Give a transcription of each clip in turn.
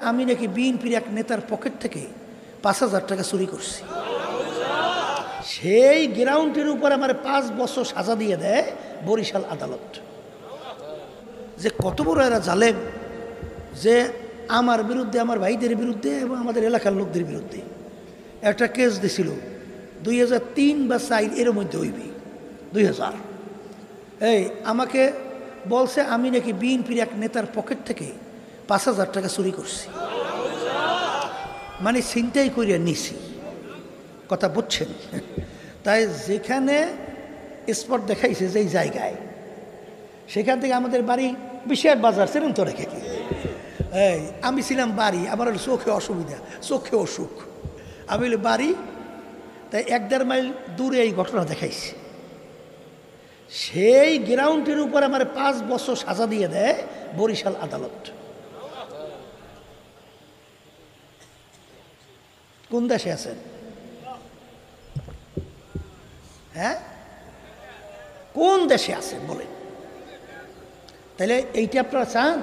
আমি নাকি বিএনপির এক নেতার পকেট থেকে ৫,০০০ টাকা চুরি করছি। সেই গ্রাউন্ডের উপর আমার ৫ বছর সাজা দিয়ে দেয় বরিশাল আদালত। যে কত বড় এরা জালেম, যে আমার বিরুদ্ধে, আমার ভাইদের বিরুদ্ধে এবং আমাদের এলাকার লোকদের বিরুদ্ধে একটা কেস দিছিল ২০০৩ বা ৪ এর মধ্যে হইবি ২০০০। এই আমাকে বলছে আমি নাকি বিএনপির এক নেতার পকেট থেকে ৫,০০০ টাকা চুরি করছি, মানে ছিনতাই করিয়া নিছি। কথা বুঝছেন? তাই যেখানে স্পট দেখাইছে যেই জায়গায়, সেখান থেকে আমাদের বাড়ি বিশাল বাজার, সেরকম তো রেখে এই আমি ছিলাম বাড়ি, আমার চোখে অসুবিধা, চোখে অসুখ, আমি বাড়ি, তাই ১-১.৫ মাইল দূরে এই ঘটনা দেখাইছে। সেই গ্রাউন্ডের উপর আমার ৫ বছর সাজা দিয়ে দেয় বরিশাল আদালত। কোন দেশে আছেন? হ্যাঁ, কোন দেশে আছেন বলেন? তাহলে এইটা আপনারা চান?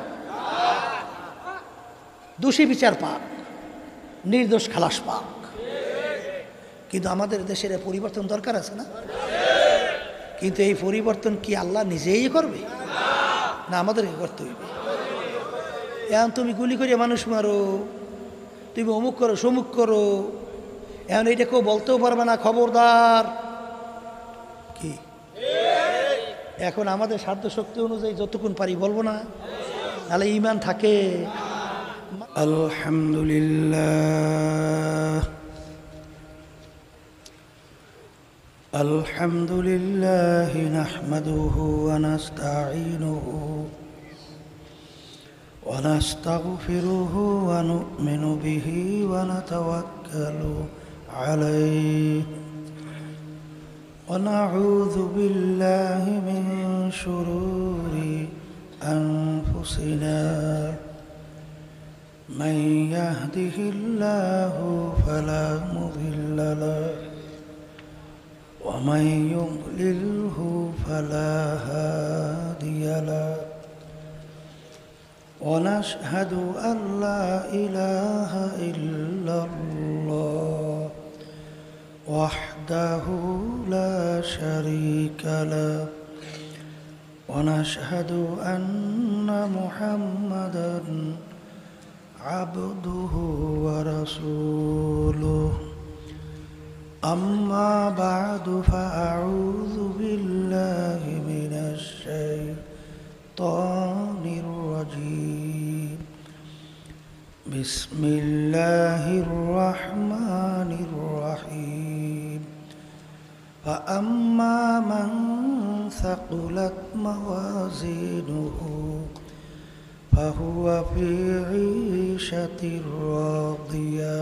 দোষী বিচার পাক, নির্দোষ খালাস পাক। কিন্তু আমাদের দেশের পরিবর্তন দরকার আছে না? কিন্তু এই পরিবর্তন কি আল্লাহ নিজেই করবে না আমাদেরকে করতে হইবে? এখন তুমি গুলি করিয়া মানুষ মারো, তুমি অমুক করো সমুক করো, এখন এইটা কেউ বলতেও পারবে না, খবরদার। কি এখন আমাদের সাধ্য শক্তি অনুযায়ী যতক্ষণ পারি বলবো না, নাহলে ঈমান থাকে। আলহামদুলিল্লাহ আলহামদুলিল্লাহ নাহমাদুহু ওয়া নাস্তাঈনুহু ওয়া নাস্তাগফিরুহু ওয়া নু'মিনু বিহি ওয়া নাতাওয়াক্কালু আলাইহি ওয়া নাউযু বিল্লাহি মিন শুরুরি আনফুসিনা من يهده الله فلا مضل له ومن يضلله فلا هادي له ونشهد أن لا إله إلا الله وحده لا شريك له ونشهد أن محمدًا عبده ورسوله أما بعد فأعوذ بالله من الشيطان الرجيم بسم الله الرحمن الرحيم فأما من ثقلت موازينه فهو في عيشة راضية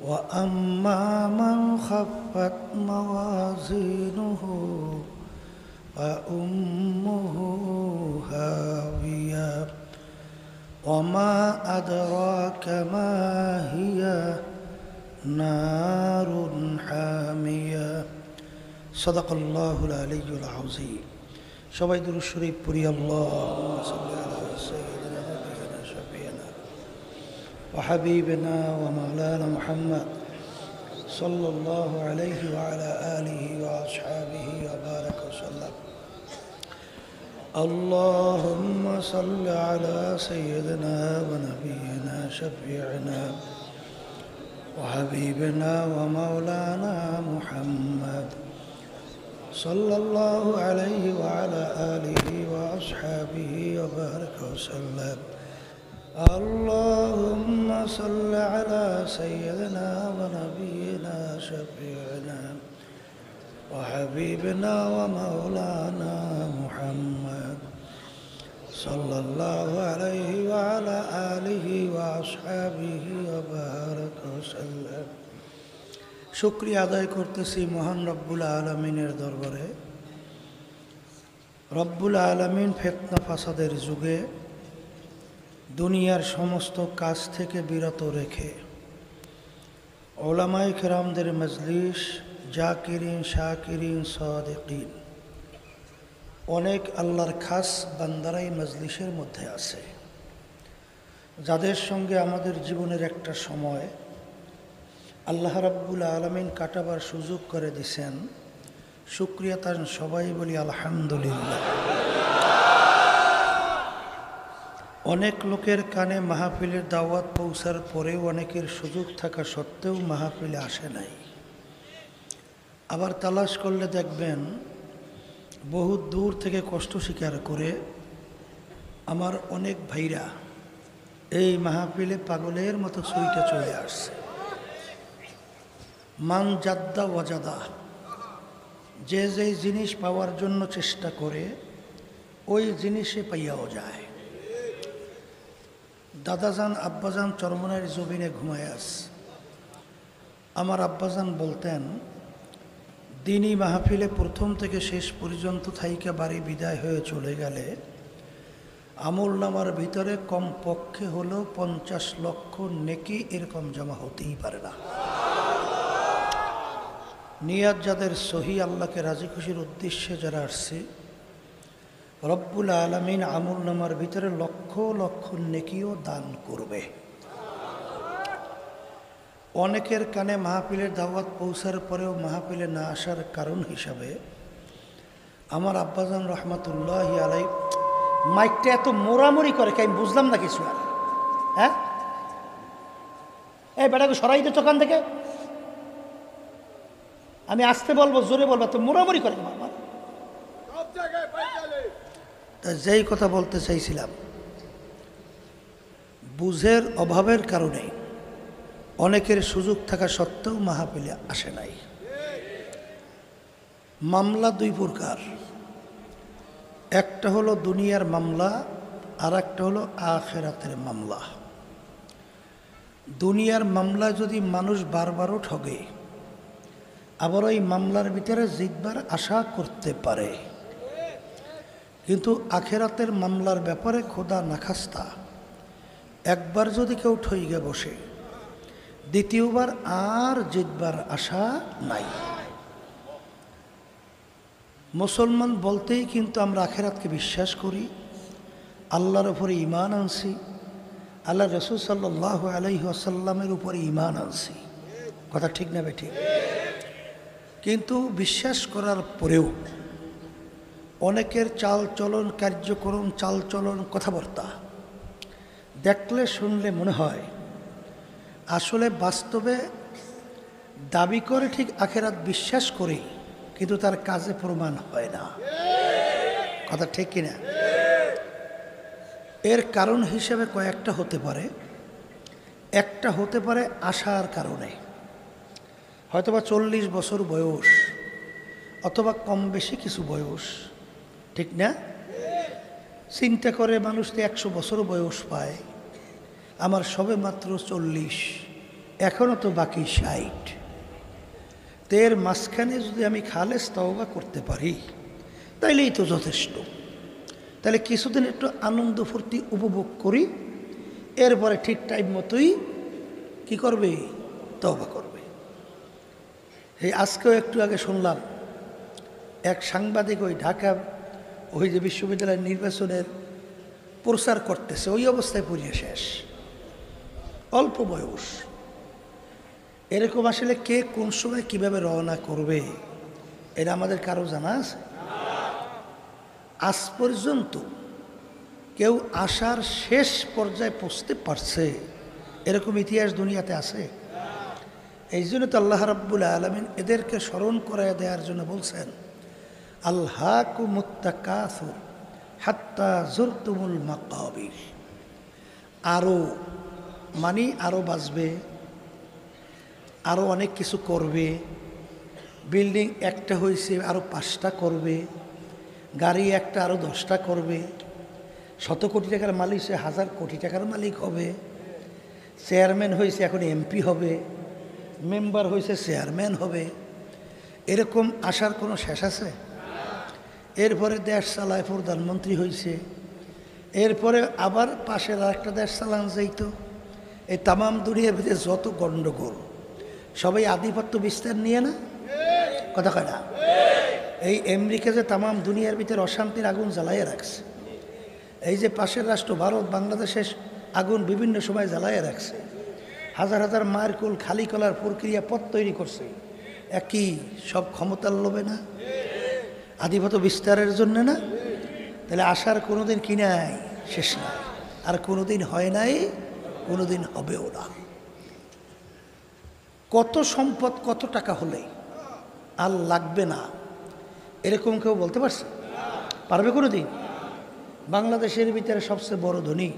وأما من خفت موازينه فأمه هاوية وما أدراك ما هي نار حامية صدق الله العلي العظيم সবাই দুরূদ শরীফ পড়ি। আল্লাহুম্মা সাল্লি আলা সাইয়্যিদিনা নাবিয়িনা শাফিঈনা ওয়া হাবিবিনা ওয়া মাওলানা মুহাম্মদ সাল্লাল্লাহু আলাইহি ওয়া আলা আলিহি ওয়া আসহাবিহি ওয়া বারাকা ওয়া সাল্লাম। আল্লাহুম্মা সাল্লি আলা সাইয়্যিদিনা ওয়া নাবিয়িনা শাফিঈনা ওয়া হাবিবিনা ওয়া মাওলানা মুহাম্মদ صلى الله عليه وعلى آله وأصحابه وبارك وسلم. اللهم صل على سيدنا ونبينا شفيعنا وحبيبنا ومولانا محمد صلى الله عليه وعلى آله وأصحابه وبارك وسلم. শুকরিয়া আদায় করতেছি মহান রব্বুল আলামিনের দরবারে। রব্বুল আলামিন ফিতনা ফাসাদের যুগে দুনিয়ার সমস্ত কাজ থেকে বিরত রেখে উলামায়ে কেরামদের মজলিস, জাকিরিন, শাকিরিন, সাদিকিন, অনেক আল্লাহর খাস বান্দারাই মজলিসের মধ্যে আছে। যাদের সঙ্গে আমাদের জীবনের একটা সময় আল্লাহ রাব্বুল আলামিন কাটাবার সুযোগ করে দিছেন, শুকরিয়া তার সবাই বলি আলহামদুলিল্লাহ। অনেক লোকের কানে মাহফিলের দাওয়াত পৌঁছার পরেও অনেকের সুযোগ থাকা সত্ত্বেও মাহফিলে আসে নাই। আবার তালাশ করলে দেখবেন বহু দূর থেকে কষ্ট স্বীকার করে আমার অনেক ভাইরা এই মাহফিলে পাগলের মতো ছুটে চলে আসছে। মান জাদ্দা ওয়াজাদা, যে যেই জিনিস পাওয়ার জন্য চেষ্টা করে ওই জিনিসে পাইয়াও যায়। দাদাজান আব্বাজান চরমনের জমিনে ঘুমায় আছে। আমার আব্বাজান বলতেন, দিনই মাহফিলে প্রথম থেকে শেষ পর্যন্ত থাইকা বাড়ি বিদায় হয়ে চলে গেলে আমল নামার ভিতরে কমপক্ষে হলেও 50 লক্ষ নেকি এরকম জমা হতেই পারে না। নিয়াত যাদের সহি, আল্লাহকে রাজি খুশির উদ্দেশ্যে যারা আসছে, রব্বুল আলামিন আমল নামার ভিতরে লক্ষ লক্ষ নেকিও দান করবে। অনেকের কানে মাহফিলের দাওয়াত পৌঁছার পরেও মাহফিলে না আসার কারণ হিসাবে আমার আব্বাজান রহমাতুল্লাহি আলাইহি মাইকটা এত মোড়ামুড়ি করে কি আমি বুঝলাম না কিছু। আর হ্যাঁ, এই বেটাকে সরাই দে দোকান থেকে, আমি আসতে বলবো, জোরে বলবো, তো মোড়ামুড়ি করে আমার। তা যেই কথা বলতে চাইছিলাম, বুঝের অভাবের কারণে অনেকের সুযোগ থাকা সত্ত্বেও মাহফিলে আসে নাই। মামলা দুই প্রকার, একটা হলো দুনিয়ার মামলা, আর একটা হলো আখিরাতের মামলা। দুনিয়ার মামলা যদি মানুষ বারবারও ঠগে, আবার ওই মামলার ভিতরে জিতবার আশা করতে পারে, কিন্তু আখিরাতের মামলার ব্যাপারে খোদা নাখাস্তা একবার যদি কেউ ঠইগে বসে, দ্বিতীয়বার আর জিতবার আশা নাই। মুসলমান বলতেই কিন্তু আমরা আখিরাতকে বিশ্বাস করি, আল্লাহর উপরে ঈমান আনছি, আল্লাহ রাসূল সাল্লাল্লাহু আলাইহি ওয়াসাল্লামের উপরে ঈমান আনছি। কথা ঠিক না বেঠিক? কিন্তু বিশ্বাস করার পরেও অনেকের চাল চলন, কার্যক্রম, চাল চলন, কথাবার্তা দেখলে শুনলে মনে হয় আসলে বাস্তবে দাবি করে ঠিক আখিরাত বিশ্বাস করে, কিন্তু তার কাজে প্রমাণ হয় না। কথা ঠিক কিনা? এর কারণ হিসেবে কয়েকটা হতে পারে। একটা হতে পারে আশার কারণে, হয়তোবা 40 বছর বয়স অথবা কম বেশি কিছু বয়স, ঠিক না? চিন্তা করে মানুষ তো 100 বছর বয়স পায়, আমার সবে মাত্র 40, এখনও তো বাকি 60। এর মাঝখানে যদি আমি খালেস তওবা করতে পারি তাইলেই তো যথেষ্ট। তাহলে কিছুদিন একটু আনন্দ ফুর্তি উপভোগ করি, এরপরে ঠিক টাইম মতোই কি করবে? তওবা করবে। এই আজকেও একটু আগে শুনলাম এক সাংবাদিক ওই ঢাকা ওই যে বিশ্ববিদ্যালয়ের নির্বাচনের প্রচার করতেছে, ওই অবস্থায় পড়িয়ে শেষ, অল্প বয়স। এরকম আসলে কে কোন সময় কিভাবে রওনা করবে এটা আমাদের কারো জানা আছে? আজ পর্যন্ত কেউ আশার শেষ পর্যায়ে পৌঁছতে পারছে এরকম ইতিহাস দুনিয়াতে আছে? এই জন্য তো আল্লাহ রাব্বুল আলামিন এদেরকে স্মরণ করায় দেওয়ার জন্য বলছেন, আলহাকুমুত তাকাসুর হাত্তা যুরতুমুল মাকাবির। আরও মানে আরও বাঁচবে, আরও অনেক কিছু করবে, বিল্ডিং একটা হয়েছে আরও 5টা করবে, গাড়ি একটা আরও 10টা করবে, 100 কোটি টাকার মালিক সে 1000 কোটি টাকার মালিক হবে, চেয়ারম্যান হয়েছে এখন এমপি হবে, মেম্বার হয়েছে চেয়ারম্যান হবে। এরকম আসার কোনো শেষ আছে? এরপরে দেশ চালায় প্রধানমন্ত্রী হয়েছে, এরপরে আবার পাশের আরেকটা দেশ চালান যাইত। এই তামাম দুনিয়ার ভিতরে যত গণ্ডগোল সবাই আধিপত্য বিস্তার নিয়ে না? কথা কয় না? এই আমেরিকা যে তামাম দুনিয়ার ভিতরে অশান্তির আগুন জ্বালাইয়া রাখছে, এই যে পাশের রাষ্ট্র ভারত, বাংলাদেশের আগুন বিভিন্ন সময় জ্বালাইয়া রাখছে, হাজার হাজার মায়ের কোল খালি করার প্রক্রিয়া পথ তৈরি করছে। একই সব ক্ষমতার লোভে না, আধিপত্য বিস্তারের জন্য না? তাহলে আশার কোনোদিন কি নাই, শেষ নাই, আর কোনোদিন হয় নাই, কোনোদিন হবেও না। কত সম্পদ কত টাকা হলে আর লাগবে না এরকম কেউ বলতে পারছে? পারবে কোনোদিন? বাংলাদেশের ভিতরে সবচেয়ে বড় ধনী,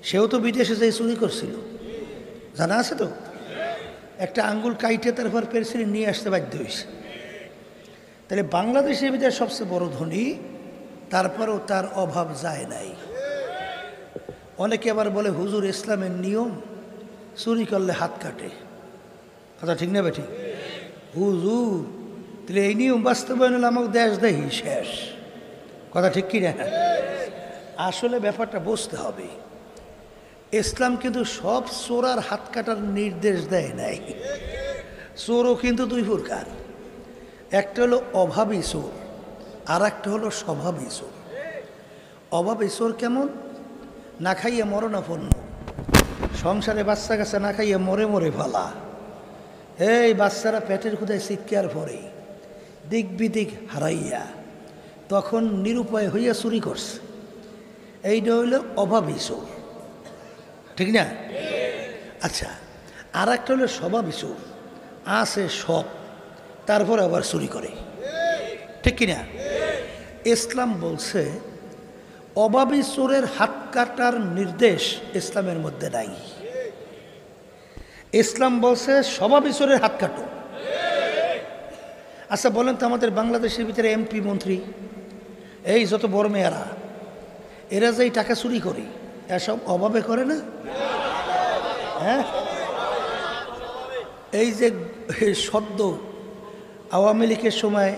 সেও তো বিদেশে যেয়ে চুরি করছিল, জানা আছে তো? একটা আঙ্গুল কাইটে তারপর পেরেছিল নিয়ে আসতে বাধ্য হয়েছে। তাহলে বাংলাদেশের ভিতরে সবচেয়ে বড় ধনী, তারপরেও তার অভাব যায় নাই। অনেকে আবার বলে হুজুর ইসলামের নিয়ম চুরি করলে হাত কাটে, কথা ঠিক না বেঠিক? হুজুর তাহলে এই নিয়ম বাস্তবায়ন হলে আমাকে দেশ দেহি শেষ, কথা ঠিক কি না? আসলে ব্যাপারটা বুঝতে হবে, ইসলাম কিন্তু সব চোরার হাত কাটার নির্দেশ দেয় নাই। চোরও কিন্তু দুই প্রকার, একটা হলো অভাবী চোর, আর একটা হলো স্বভাবী চোর। অভাবী চোর কেমন? না খাইয়ে মরণাপন্ন, সংসারে বাচ্চা কাচ্চা না খাইয়ে মরে মরে ফালা, এই বাচ্চারা পেটের ক্ষুদায় চিৎকার পরে দিক বিদিক হারাইয়া তখন নিরুপায় হইয়া চুরি করছে, এইটা হইল অভাবী চোর, ঠিক না? আচ্ছা, আর একটা হলো স্বভাবী চোর, আছে সব তারপর আবার চুরি করে, ঠিক কিনা? ইসলাম বলছে অভাবী চোরের হাত কাটার নির্দেশ ইসলামের মধ্যে নাই। ইসলাম বলছে স্বভাবী চোরের হাত কাটো। আচ্ছা বলেন তো, আমাদের বাংলাদেশের ভিতরে এমপি মন্ত্রী এই যত বড় মেয়েরা, এরা যে টাকা চুরি করে, এসব অভাবে করে না? হ্যাঁ, এই যে সদ্য আওয়ামী লীগের সময়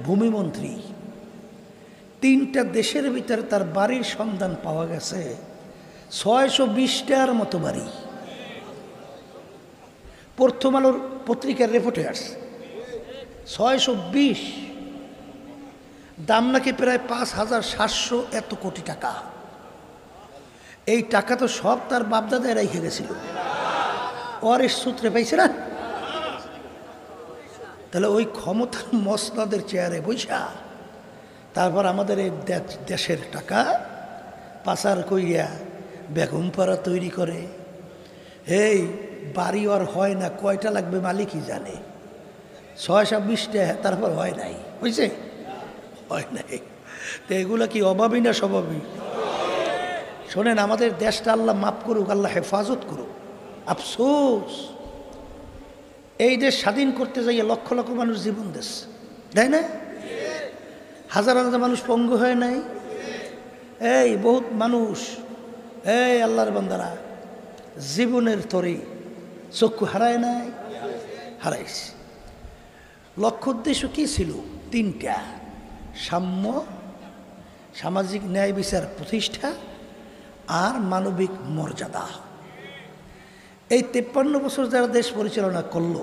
ভূমিমন্ত্রী, 3টা দেশের ভিতরে তার বাড়ির সন্ধান পাওয়া গেছে 620টার মতো বাড়ি। প্রথম আলোর পত্রিকার রিপোর্টে আসছে 620, দাম নাকি প্রায় 5700 এত কোটি টাকা। এই টাকা তো সব তার বাপদাদায় রেখে গেছিল, ওয়ারিশ সূত্রে পাইছে না? তাহলে ওই ক্ষমতার মসনদের চেয়ারে বৈশা তারপর আমাদের এই দেশের টাকা পাচার কইয়া বেগমপাড়া তৈরি করে। এই বাড়ি আর হয় না, কয়টা লাগবে মালিকই জানে। 620টা, তারপর হয় নাই, বুঝছে? হয় নাই। তো এগুলো কি অভাবী না স্বভাবী? শোনেন, আমাদের দেশটা আল্লাহ মাফ করুক, আল্লাহ হেফাজত করুক। আফসোস, এই দেশ স্বাধীন করতে যাইয়ে লক্ষ লক্ষ মানুষ জীবন দিস, তাই না? হাজার হাজার মানুষ পঙ্গু হয় নাই? এই বহুত মানুষ, এই আল্লাহর বান্দারা জীবনের তরে চক্ষু হারায় নাই? হারাইছে। লক্ষ্য উদ্দেশ্য কী ছিল? 3টা: সাম্য, সামাজিক ন্যায় বিচার প্রতিষ্ঠা, আর মানবিক মর্যাদা। এই 53 বছর যারা দেশ পরিচালনা করলো,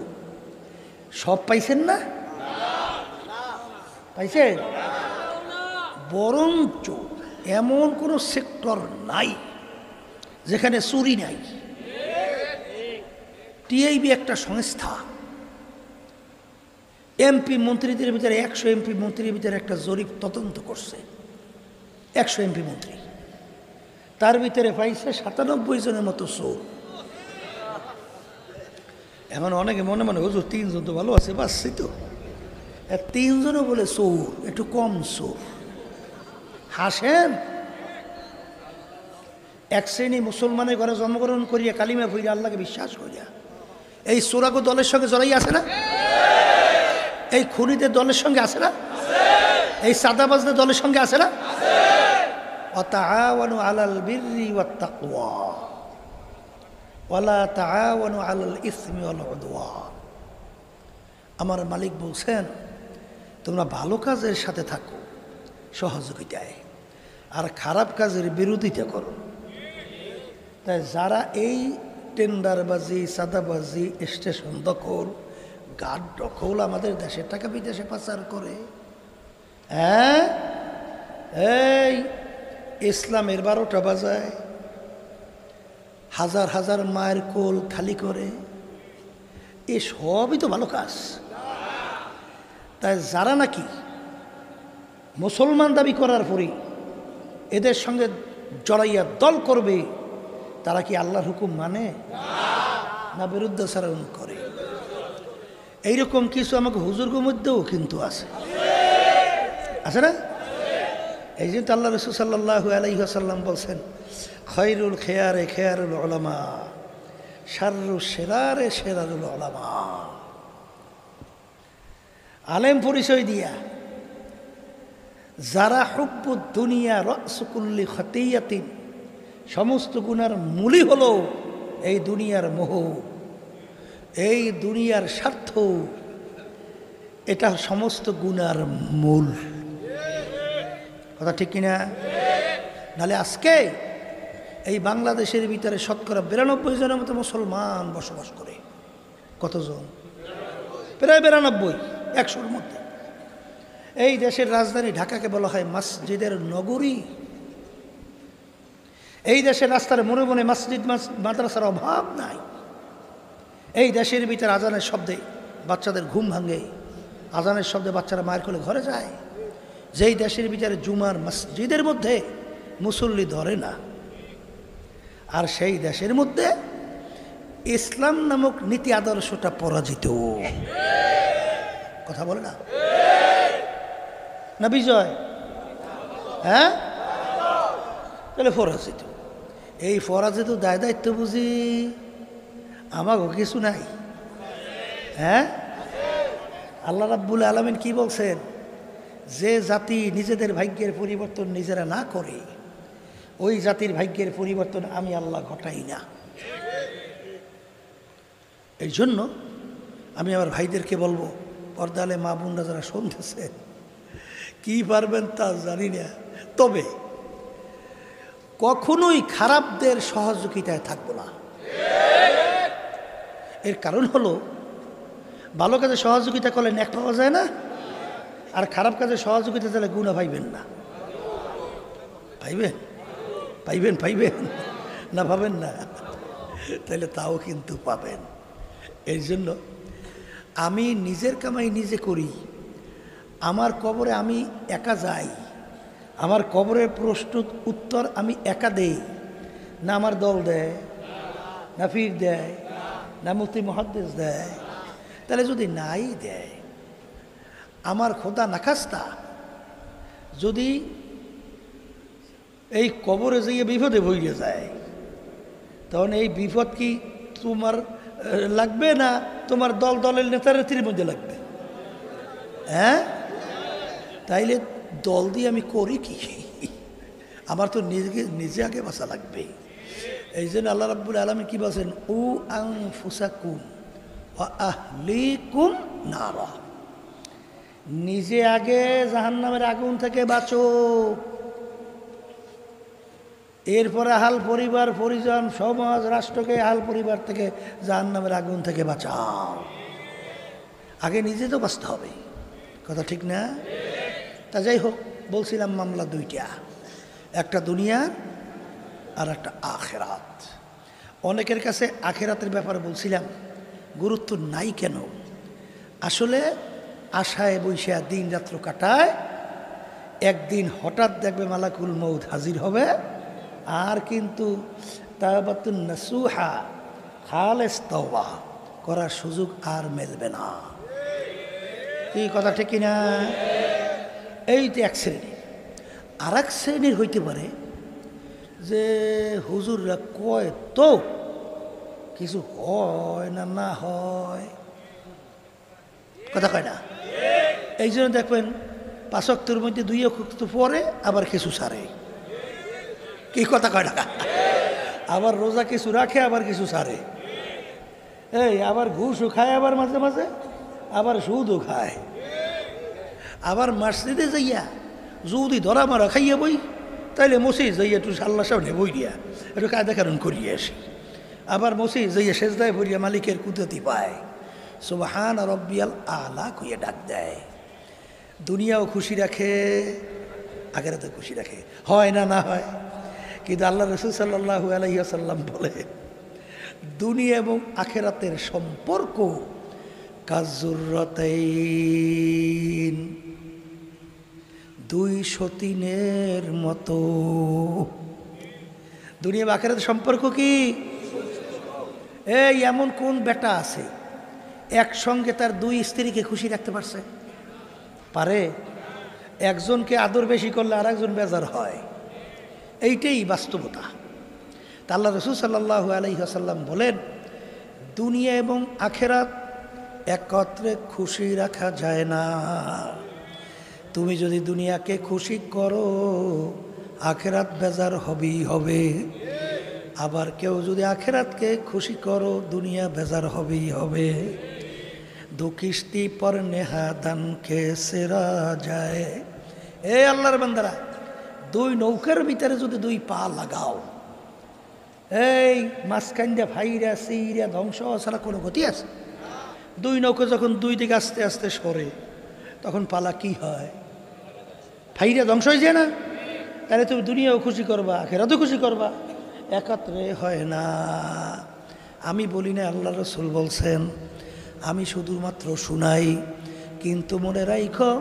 সব পাইছেন না? পাইছেন? বরঞ্চ এমন কোনো সেক্টর নাই যেখানে চুরি নাই। টিআইবি একটা সংস্থা, এমপি মন্ত্রীদের ভিতরে 100 এমপি মন্ত্রীর ভিতরে একটা জরিপ তদন্ত করছে। 100 এমপি মন্ত্রী, তার ভিতরে পাইছে 97 জনের মতো চোর। এখন অনেকে মনে মনে হুজুর 3 জন তো ভালো আছে, বাসছি তো। 3 জনও বলে চোর, একটু কম চোর। হাসেন, এক শ্রেণী মুসলমানের ঘরে জন্মগ্রহণ করিয়া কালিমা পড়িয়া আল্লাহকে বিশ্বাস করিয়া এই চোরাগো দলের সঙ্গে জড়াই আছে না? এই খুনিদের দলের সঙ্গে আছে না? এই সাদাবাজদের দলের সঙ্গে আছে না? ওয়াতাআওয়ানু আলাল বিররি ওয়াত তাকওয়া ওয়ালা তাআওয়ানু আলাল ইসমি ওয়াল উদওয়ান। আমার মালিক বলছেন, তোমরা ভালো কাজের সাথে থাকো সহযোগিতায়, আর খারাপ কাজের বিরোধিতা করো। তাই যারা এই টেন্ডারবাজি, সাদাবাজি, স্টেশন দখল, গার্ড দখল, আমাদের দেশের টাকা বিদেশে পাচার করে, হ্যাঁ, এই ইসলামের 12টা বাজায়, হাজার হাজার মায়ের কোল খালি করে, এ সবই তো ভালো কাজ। তাই যারা নাকি মুসলমান দাবি করার পরই এদের সঙ্গে জড়াইয়া দল করবে, তারা কি আল্লাহর হুকুম মানে না বিরুদ্ধাচরণ করে? এইরকম কিছু আমাকে হুজুরগো মধ্যেও কিন্তু আছে না? এই জন্য আল্লাহ রাসূল সাল্লাল্লাহু আলাইহি ওয়াসাল্লাম বলছেন, খৈরুল খেয়ারে খেয়ারুল উলামা, শাররু শিরারে শিরারুল উলামা। আলেম পরিচয় দিয়া যারা হুব্বুদ দুনিয়া রাসু কুল্লি খতিয়াতিন, সমস্ত গুনার মূলই হলো এই দুনিয়ার মোহ, এই দুনিয়ার স্বার্থ, এটা সমস্ত গুনার মূল। কথা ঠিক কিনা? নাহলে আজকে এই বাংলাদেশের ভিতরে শতকরা 92 জনের মতো মুসলমান বসবাস করে। কতজন? প্রায় 92, 100-র মধ্যে। এই দেশের রাজধানী ঢাকাকে বলা হয় মসজিদের নগরী। এই দেশের রাস্তার মনে মনে মসজিদ মাদ্রাসার অভাব নাই। এই দেশের ভিতরে আজানের শব্দে বাচ্চাদের ঘুম ভাঙে, আজানের শব্দে বাচ্চারা মায়ের কোলে ঘরে যায়। যেই দেশের ভিতরে জুমার মসজিদের মধ্যে মুসল্লি ধরে না, আর সেই দেশের মধ্যে ইসলাম নামক নীতি আদর্শটা পরাজিত। কথা বলে না বিজয়? হ্যাঁ, তাহলে পরাজিত। এই পরাজিত দায় দায়িত্ব বুঝি আমাকে কিছু নাই? হ্যাঁ, আল্লাহ রাব্বুল আলামিন কি বলছেন? যে জাতি নিজেদের ভাগ্যের পরিবর্তন নিজেরা না করে, ওই জাতির ভাগ্যের পরিবর্তন আমি আল্লাহ ঘটাই না। এই জন্য আমি আমার ভাইদেরকে বলবো, পর্দালে মা বোনরা যারা শুনতেছে, কি পারবেন তা জানি না, তবে কখনোই খারাপদের সহযোগিতায় থাকবো না। এর কারণ হলো, ভালো কাজে সহযোগিতা করলে নেক পাওয়া যায় না, আর খারাপ কাজে সহযোগিতা দিলে গুনাহ পাইবেন না। পাইবেন না পাবেন না? তাহলে তাও কিন্তু পাবেন। এই জন্য আমি নিজের কামাই নিজে করি, আমার কবরে আমি একা যাই, আমার কবরের প্রশ্নের উত্তর আমি একা দেই না, আমার দল দেয় না, পীর দেয় না, মুফতি মুহাদ্দিস দেয়। তাহলে যদি নাই দেয়, আমার খোদা নাখাস্তা যদি এই কবরে যেয়ে বিপদে ভইয়ে যায়, তখন এই বিপদ কি তোমার লাগবে না তোমার দলের নেতানেত্রীর মধ্যে লাগবে? হ্যাঁ, তাইলে দল দিয়ে আমি করি কি? আমার তো নিজে আগে বাঁচা লাগবে। এই জন্য আল্লাহ রাব্বুল আলামিন কি বলছেন? উ আনফুসাকুম ওয়া আহলিকুম নারা, নিজে আগে জাহান্নামের আগুন থেকে বাঁচো, এরপরে আহাল পরিবার পরিজন সমাজ রাষ্ট্রকে আহাল পরিবার থেকে জাহান্নামের আগুন থেকে বাঁচাও। আগে নিজে তো বাঁচতে হবে। কথা ঠিক না? তা যাই হোক, বলছিলাম মামলা দুইটা, একটা দুনিয়া আর একটা আখেরাত। অনেকের কাছে আখেরাতের ব্যাপারে বলছিলাম গুরুত্ব নাই কেন? আসলে আশায় বৈশা দিন রাত্র কাটায়, একদিন হঠাৎ দেখবে মালাকুল মউত হাজির হবে, আর কিন্তু তাওবাতুন নাসুহা খালেস তওবা করার সুযোগ আর মেলবে না। কি কথা ঠিক কিনা? এই তো এক শ্রেণী। আর এক শ্রেণীর হইতে পারে যে হুজুররা কয় তো কিছু হয় না, না হয়, কথা কয় না। এই জন্য দেখবেন 5 ওয়াক্তের মধ্যে 2 ওয়াক্ত পরে আবার কিছু ছাড়ে। কি কথা কয় না? আবার রোজা কিছু রাখে, আবার কিছু ছাড়ে। এই আবার ঘুষও খায়, আবার মাঝে মাঝে আবার সুদও খায়। আবার মসজিদে যাইয়া যদি ধরা মারা খাইয়া বই, তাইলে মসজিদ যাইয়া একটু আল্লাহ সামনে বই দিয়া একটু কায়দা কারণ করিয়ে আসি। আবার মসজিদ যাইয়া সেজদায় ভরিয়া মালিকের কুদরতি পায়, সুবহান রব্বিয়াল আলা কইয়া ডাক দেয়। দুনিয়াও খুশি রাখে, আখিরাতেও খুশি রাখে, হয় না, না হয়। কিন্তু আল্লাহ রাসূল সাল্লাল্লাহু আলাইহি ওয়াসাল্লাম বলে, দুনিয়া এবং আখেরাতের সম্পর্ক কাজুররাতাইন, দুই সতীনের মতো। দুনিয়া এবং আখেরাতের সম্পর্ক কি? এই এমন কোন বেটা আছে একসঙ্গে তার দুই স্ত্রীকে খুশি রাখতে পারছে? পারে? একজনকে আদর বেশি করলে আর একজন বেজার হয়, এইটাই বাস্তবতা। তা আল্লাহ রাসূল সাল্লাল্লাহু আলাইহি ওয়াসাল্লাম বলেন, দুনিয়া এবং আখেরাত একত্রে খুশি রাখা যায় না। তুমি যদি দুনিয়াকে খুশি করো, আখেরাত বেজার হবেই হবে। আবার কেউ যদি আখেরাতকে খুশি করো, দুনিয়া বেজার হবেই হবে। দু কিস্তি পর নেহাদানকে সেরা যায়। এ আল্লাহর বান্দারা, দুই নৌকার ভিতরে যদি দুই পা লাগাও, এই মাঝখান দিয়ে ভাইরা সিরা ধ্বংস ছাড়া কোনো গতি আছে? দুই নৌকা যখন দুই দিকে আস্তে আস্তে সরে, তখন পালা কি হয়? ভাইরা ধ্বংস হয়ে যায় না? তাহলে তুমি দুনিয়াও খুশি করবা, আখেরাতেও খুশি করবা, একত্রে হয় না। আমি বলি না, আল্লাহ রাসূল বলছেন। আমি শুধুমাত্র শুনাই। কিন্তু মনে রাখো,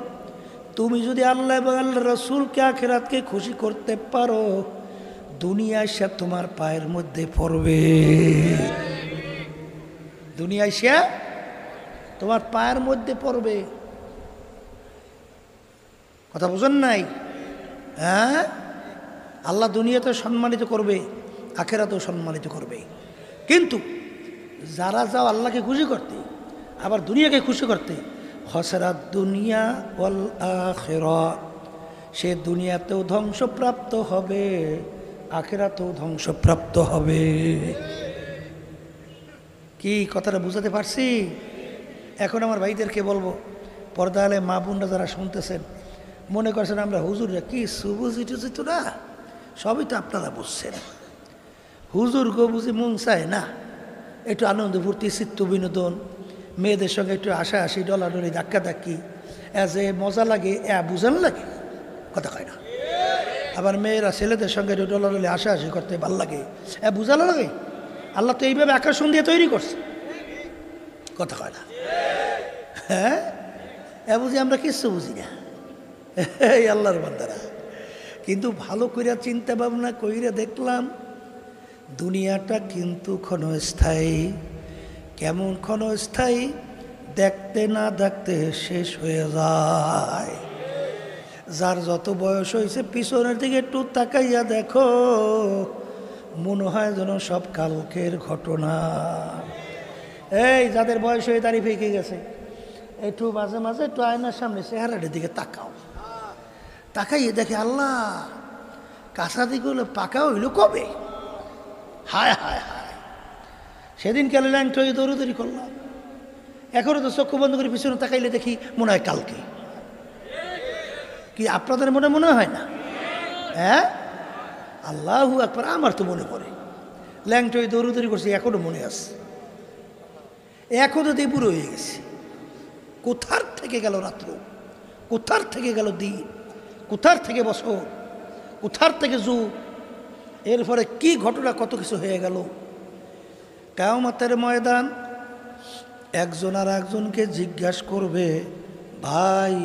তুমি যদি আল্লাহ এবং আল্লাহ রাসূলকে আখেরাতকে খুশি করতে পারো, দুনিয়া এসে তোমার পায়ের মধ্যে পড়বে। দুনিয়া এসে তোমার পায়ের মধ্যে পড়বে। কথা বুঝেন নাই? হ্যাঁ, আল্লাহ দুনিয়াতে সম্মানিত করবে, আখেরাতেও সম্মানিত করবে। কিন্তু যারা যাও আল্লাহকে খুশি করতে, আবার দুনিয়াকে খুশি করতে, খসরাত দুনিয়া ওয়াল আখিরা, সে দুনিয়াতেও ধ্বংসপ্রাপ্ত হবে, আখিরাতেও ধ্বংসপ্রাপ্ত হবে। কি কথাটা বুঝাতে পারছি? এখন আমার ভাইদেরকে বলবো, পর্দা আলে মা বোনরা যারা শুনতেছেন, মনে করছেন আমরা হুজুররা কি সুবুঝি টুঝি তো না, সবই তো আপনারা বুঝছেন। হুজুর গো বুঝি মন চায় না একটু আনন্দ ফুর্তি, চিত্ত বিনোদন, মেয়েদের সঙ্গে একটু হাসাহাসি, ডলাডলি, ধাক্কা ধাক্কি, যে মজা লাগে বুঝানো লাগে? কথা কয় না। আবার মেয়েরা ছেলেদের সঙ্গে একটু ডলাডলি হাসাহাসি করতে ভাল লাগে, বুঝানো লাগে? আল্লাহ তো এইভাবে আকর্ষণ দিয়ে তৈরি করছে। কথা কয় না? হ্যাঁ, বুঝি আমরা কিচ্ছু বুঝি না, এই আল্লাহর বান্দারা। কিন্তু ভালো কইরা চিন্তা ভাবনা কইরা দেখলাম, দুনিয়াটা কিন্তু ক্ষণস্থায়ী। কেমন ক্ষণস্থায়ী? দেখতে না দেখতে শেষ হয়ে যায়। যার যত বয়স হয়েছে পিছনের দিকে একটু তাকাইয়া দেখো, মনে হয় যেন সব কালকের ঘটনা। এই যাদের বয়স হয়ে দাঁড়িয়ে ফেঁকে গেছে, একটু মাঝে মাঝে একটু আয়নার সামনে চেহারাটার দিকে তাকাও, তাকাইয়ে দেখে আল্লাহ, কাঁচা দিকগুলো পাকা হইল কবে? হায় হায় হায়, সেদিন কেন ল্যাংট হয়ে দৌড়ি করলাম, এখনও তো চক্ষু বন্ধ করে পিছনে তাকাইলে দেখি মনে হয় কালকে। কি আপনাদের মনে হয় না? হ্যাঁ, আল্লাহু আকবার। আমার তো মনে পড়ে, ল্যাংট হয়ে দৌড়ি করছি, এখনও মনে আছে। এখনও দিয়ে বুড়ো হয়ে গেছে। কোথার থেকে গেল রাত্র, কোথার থেকে গেল দিন, কোথার থেকে বছর, কোথার থেকে যুগ, এরপরে কি ঘটনা, কত কিছু হয়ে গেল। কিয়ামতের ময়দান একজন আর একজনকে জিজ্ঞাসা করবে, ভাই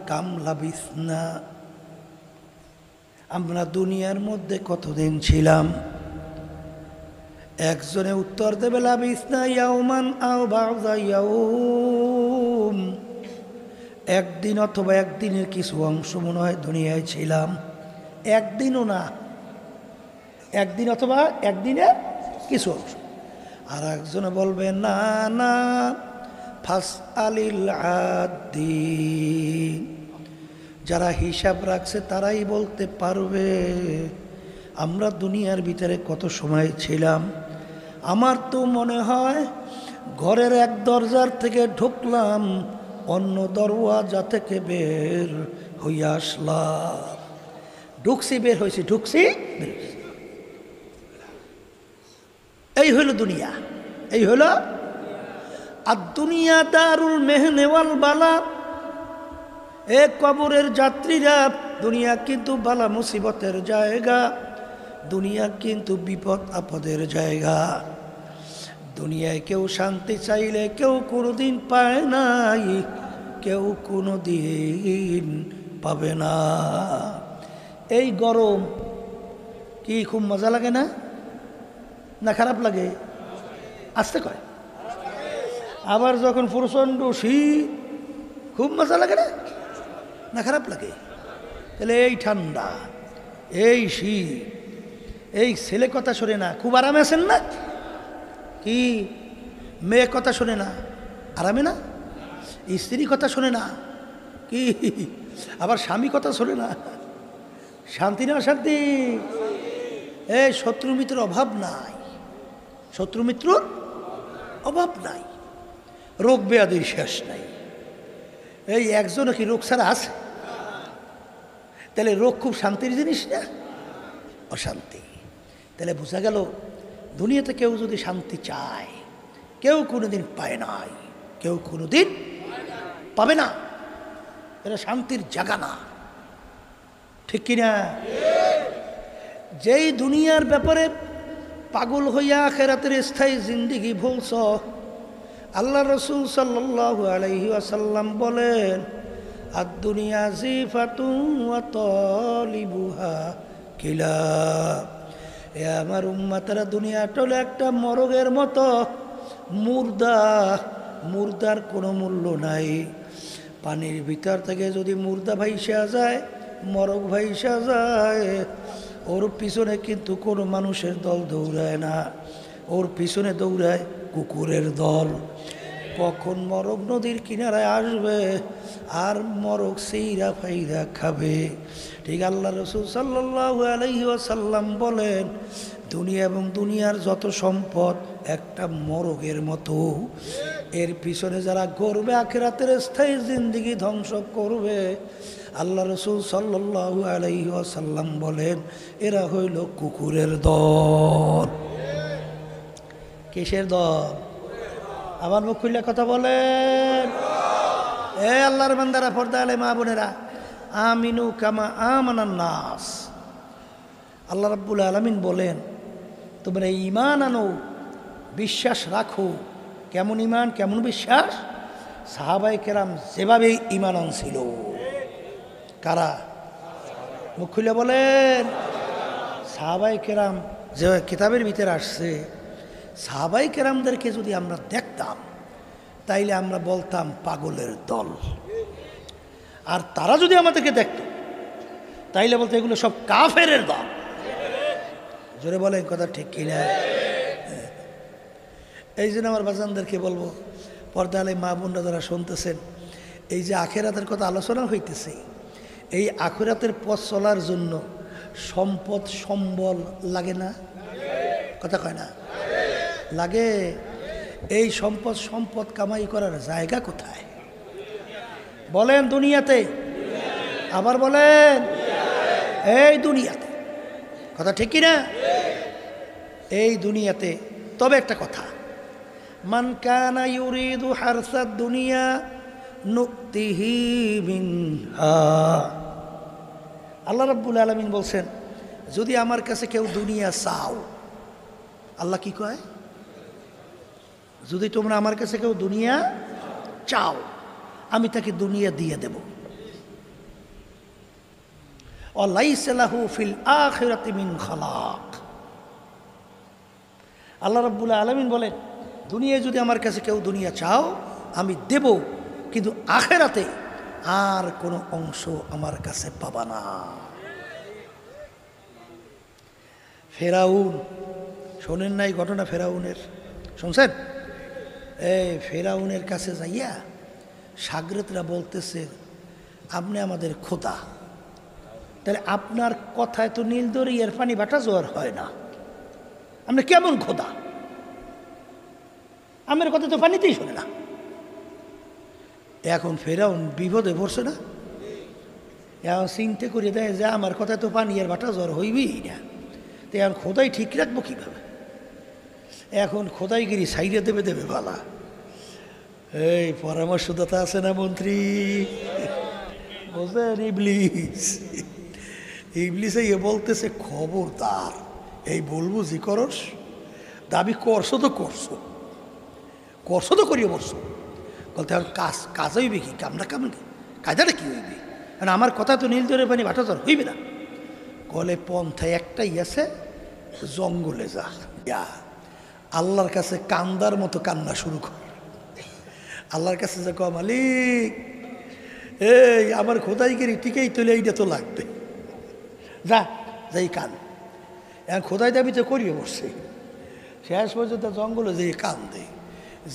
কামলাবিস না, আমরা দুনিয়ার মধ্যে কতদিন ছিলাম? একজনে উত্তর দেবে, লাবিস না ইয়াউমান আও বা'দা ইয়াউম, একদিন অথবা একদিনের কিছু অংশ মনে হয় দুনিয়ায় ছিলাম। একদিনও না, একদিন অথবা একদিনের কিছু অংশ। আর একজনে বলবে, না না, ফাসআলিল আদ্দিন, যারা হিসাব রাখছে তারাই বলতে পারবে আমরা দুনিয়ার ভিতরে কত সময় ছিলাম। আমার তো মনে হয় ঘরের এক দরজার থেকে ঢুকলাম, অন্য দরওয়াজা থেকে বের হইয়া আসলাম। ঢুকছি বের হয়েছি, ঢুকছি বের হয়েছি। এই হইল দুনিয়া, এই হইল। আর দুনিয়া দারুল মেহনে ওয়াল বালা, এ কবরের যাত্রীরা, দুনিয়া কিন্তু বালা মুসিবতের জায়গা, দুনিয়া কিন্তু বিপদ আপদের জায়গা। দুনিয়ায় কেউ শান্তি চাইলে কেউ কোনোদিন পায় নাই, কেউ কোনোদিন পাবে না। এই গরম কি খুব মজা লাগে না? না খারাপ লাগে? আসতে কয়। আবার যখন প্রচণ্ড শীত খুব মজা লাগে না? না খারাপ লাগে? তাহলে এই ঠান্ডা, এই শীত, এই ছেলে কথা শোনে না, খুব আরামে আছেন না? কি মেয়ে কথা শোনে না, আরামে না? স্ত্রী কথা শোনে না, কি আবার স্বামী কথা শোনে না, শান্তি না অশান্তি? এই শত্রু মিত্রের অভাব নাই, শত্রু মিত্রর অভাব নাই, রোগ ব্যাধির শেষ নাই। এই একজনও কি রোগ ছাড়া আছে? তাহলে রোগ খুব শান্তির জিনিস না, অশান্তি। তাহলে বোঝা গেল দুনিয়াতে কেউ যদি শান্তি চায়, কেউ কোনোদিন পায় নাই, কেউ কোনোদিন পাবে না। এটা শান্তির জায়গা না, ঠিক কিনা? যেই দুনিয়ার ব্যাপারে পাগল হইয়া আখিরাতের স্থায়ী জিন্দেগি ভুলছ, আল্লাহ রসুল সাল্লাল্লাহু আলাইহি ওয়াসাল্লাম বলেন, আদ-দুনিয়া জিফাতুন ওয়া তালিবুহা কিলাব। এ আমার উম্মতেরা, দুনিয়াটা হলো একটা মরগের মতো, মুর্দা, মুর্দার কোনো মূল্য নাই। পানির ভিতর থেকে যদি মুর্দা ভাইসা যায়, মরগ ভাইসা যায়, ওর পিছনে কিন্তু কোনো মানুষের দল দৌড়ায় না, ওর পিছনে দৌড়ায় কুকুরের দল। কখন মরগ নদীর কিনারায় আসবে আর মরগ সেইরা ফাইরা খাবে। ঠিক আল্লাহ রসুল সাল্লাল্লাহু আলাইহি ওয়াসাল্লাম বলেন, দুনিয়া এবং দুনিয়ার যত সম্পদ একটা মরগের মতো, এর পিছনে যারা ঘুরবে আখিরাতের স্থায়ী জিন্দেগি ধ্বংস করবে, আল্লাহ রসুল সাল্লাল্লাহু আলাইহি ওয়াসাল্লাম বলেন, এরা হইল কুকুরের দল। কিসের দল? আমার মুখ খুললে কথা বলেন। এ আল্লাহর বান্দারা, পর্দা আলে মা বোনেরা, আমিনু কামা আমানান নাস। আল্লাহ রাব্বুল আলামিন বলেন, তোমরা ঈমান আনো, বিশ্বাস রাখো। কেমন ঈমান, কেমন বিশ্বাস? সাহাবায়ে কেরাম যেভাবে ঈমান আনছিল। কারা? মুখ খুলে বলেন। সাহাবায়ে কেরাম যে কিতাবের ভিতরে আসছে, সাহাবায়ে কেরামদেরকে যদি আমরা দেখতাম তাইলে আমরা বলতাম পাগলের দল। আর তারা যদি আমাদেরকে দেখত তাইলে বলতো এগুলো সব কাফেরের দল। জোরে বলেন কথা ঠিক কিনা? এই জন্য আমার বাজানদেরকে বলবো, পর্দা আলে মা বোনরা যারা শুনতেছেন, এই যে আখিরাতের কথা আলোচনা হইতেছে, এই আখিরাতের পথ চলার জন্য সম্পদ সম্বল লাগে না? কথা কয় না? লাগে। এই সম্পদ কামাই করার জায়গা কোথায়? বলেন দুনিয়াতে। আবার বলেন এই দুনিয়াতে। কথা ঠিক কিনা? এই দুনিয়াতে। তবে একটা কথা, মান কানা ইউরিদু হারসাদ দুনিয়া নুক্তিহি মিনহা। আল্লাহ রাব্বুল আলামিন বলছেন, যদি আমার কাছে কেউ দুনিয়া চাও, আল্লাহ কি কয়? যদি তোমরা আমার কাছে কেউ দুনিয়া চাও, আমি তাকে দুনিয়া দিয়ে দেব। ওয়ালাইসা লাহু ফিল আখিরাতি মিন খালাক। আল্লাহ রাব্বুল আলামিন বলেন, দুনিয়ায় যদি আমার কাছে কেউ দুনিয়া চাও আমি দেব, কিন্তু আখিরাতে আর কোনো অংশ আমার কাছে পাবা না। ফেরাউন, শোনেন নাই ঘটনা ফেরাউনের? শুনছেন? এই ফেরাউনের কাছে যাইয়া সাগরেতরা বলতেছে, আপনি আমাদের খোদা, তাহলে আপনার কথায় তো নীল দরিয়ার পানি বাটা জোয়ার হয় না, আপনি কেমন খোদা? আমার কথা তো পানিতেই শোনে না। এখন ফেরাউন বিপদে পড়ছে না? এখন চিন্তা করে দেয় যে আমার কথায় তো পানি আর বাটা জ্বর হইবেই না, তো এখন খোদাই ঠিক রাখবো কীভাবে? এখন খোদাইগিরি সাইডে দেবে বালা। এই পরামর্শদাতা আছে না মন্ত্রী, বুঝলেন? ইবলিসে বলতেছে, খবরদার এই বলবো জি করস, দাবি করছো তো করছো, করছো তো করিয়ে বসছো। বলতে এখন কাজ হইবে কি, কামনা কেমন কায়দাটা কী হইবে? কারণ আমার কথা তো নীলদরিয়া পানি ভাটা তোর হইবে না। কলে পন্থায় একটাই আছে, জঙ্গলে যা, আল্লাহর কাছে কান্দার মতো কান্না শুরু কর। আল্লাহর কাছে যে কয় মালিক এই আমার খোদাইগিরি টিকেই তোলে, এইটা তো লাগবে, যা যাই কান। এখন খোদাই দাবি তো করিয়ে বসছে। শেষ পর্যন্ত জঙ্গলে যে কান দেয়।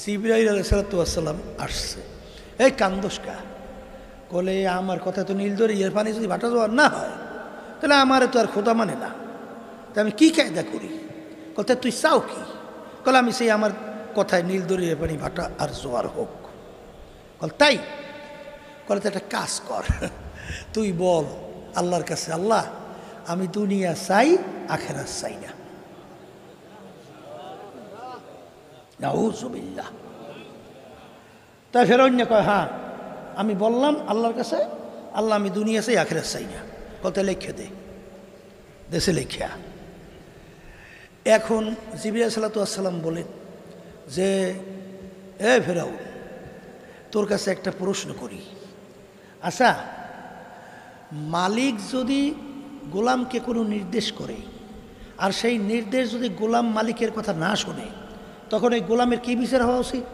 জিবরাইল আলাইহিস সালাম আসছে, এই কান্দোস কা? বলে আমার কথা তো নীলদরিয়ার পানি যদি ভাটা যাওয়ার না হয় তাহলে আমার তো আর খোদা মানে না, তা আমি কী কায়দা করি? কথা তুই চাও কি? বলে আমি সেই আমার কথায় নীলদরিয়ার পানি ভাটা আর জোয়ার হোক। বল তাই? বলে তো একটা কাজ কর, তুই বল আল্লাহর কাছে, আল্লাহ আমি দুনিয়া চাই, আখেরাত চাই না। নাউযুবিল্লাহ। তাই ফেরাউন কয় হ্যাঁ আমি বললাম আল্লাহর কাছে, আল্লাহ আমি দুনিয়া চাই, আখেরাত চাই না। কত লেখে দে, দেশে লেখা। এখন জিবরাইল আলাইহিস সালাম বলেন যে এ ফেরাউন, তোর কাছে একটা প্রশ্ন করি। আচ্ছা, মালিক যদি গোলামকে কোনো নির্দেশ করে আর সেই নির্দেশ যদি গোলাম মালিকের কথা না শোনে, তখন এই গোলামের কী বিচার হওয়া উচিত?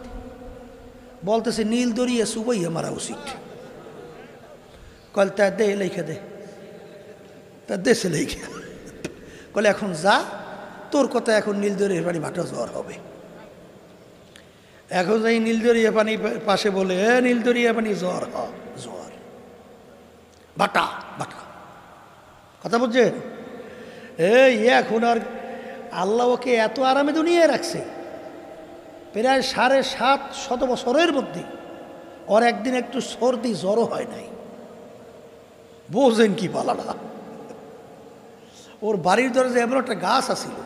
বলতেছে নীলদরিয়া চুবাইয়া মারা উচিত। কল তা দে লেখা দে, তা দেশে লেখা। কলে এখন যা, তোর কথা এখন নীলদরিয়া পানি ভাটা জ্বর হবে। এখন যাই নীলদরিয়া পানি পাশে বলে এ নীলদরিয়া পানি জ্বর জ্বর ভাটা ভাটা, কথা বলছে। এই এখন আর আল্লাহ ওকে এত আরামে দুনিয়ায় রাখছে, প্রায় 750 বছরের মধ্যে ওর একদিন একটু সর্দি জ্বরও হয় নাই। বোঝেন কি পালাটা? ওর বাড়ির দরজা এমন একটা গাছ আছিল,